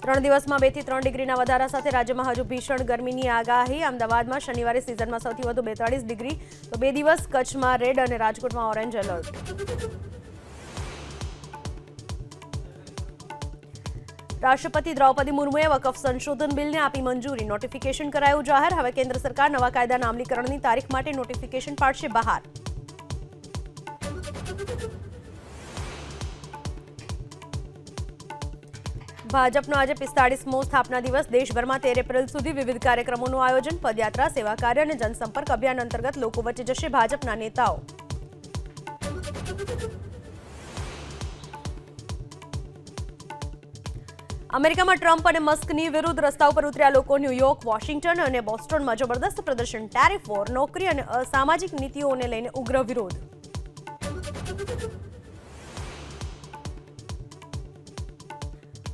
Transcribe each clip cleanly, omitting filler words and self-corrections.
ત્રણ દિવસમાં 2 થી 3 ડિગ્રીના વધારા સાથે રાજ્યમાં હજુ ભીષણ ગરમીની આગાહી। અમદાવાદમાં શનિવારે સિઝનમાં સૌથી વધુ 42 ડિગ્રી, તો 2 દિવસ કચ્છમાં રેડ અને રાજકોટમાં ઓરેન્જ એલર્ટ। રાષ્ટ્રપતિ દ્રૌપદી મુર્મુએ વકફ સંશોધન બિલને આપી મંજૂરી, નોટિફિકેશન કરાયું જાહેર। હવે કેન્દ્ર સરકાર નવા કાયદાના અમલીકરણની તારીખ માટે નોટિફિકેશન પાડશે બહાર। ભાજપનો આજે 45મો સ્થાપના દિવસ। દેશભરમાં 13 એપ્રિલ સુધી વિવિધ કાર્યક્રમોનું આયોજન। પદયાત્રા, સેવા કાર્ય અને જનસંપર્ક અભિયાન અંતર્ગત લોકો વચ્ચે જશે ભાજપના નેતાઓ। અમેરિકામાં ટ્રમ્પ અને મસ્કની વિરુદ્ધ રસ્તા ઉપર ઉતર્યા લોકો। ન્યૂયોર્ક, વોશિંગ્ટન અને બોસ્ટનમાં જબરદસ્ત પ્રદર્શન। ટેરિફ વોર, નોકરી અને અસામાજિક નીતિઓને લઈને ઉગ્ર વિરોધ।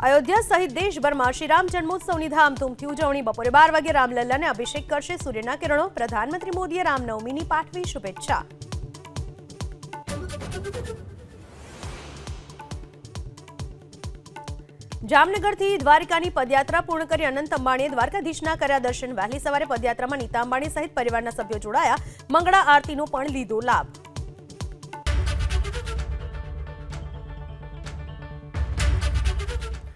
અયોધ્યા સહિત દેશભરમાં શ્રીરામ જન્મોત્સવની ધામધૂમથી ઉજવણી। બપોરે 12 વાગે રામલલ્લાને અભિષેક કરશે સૂર્યના કિરણો। પ્રધાનમંત્રી મોદીએ રામનવમીની પાઠવી શુભેચ્છા। જામનગરથી દ્વારિકાની પદયાત્રા પૂર્ણ કરી અનંત અંબાણીએ દ્વારકાધીશના કર્યા દર્શન। વહેલી સવારે પદયાત્રામાં નીતા અંબાણી સહિત પરિવારના સભ્યો જોડાયા। મંગળા આરતીનો પણ લીધો લાભ।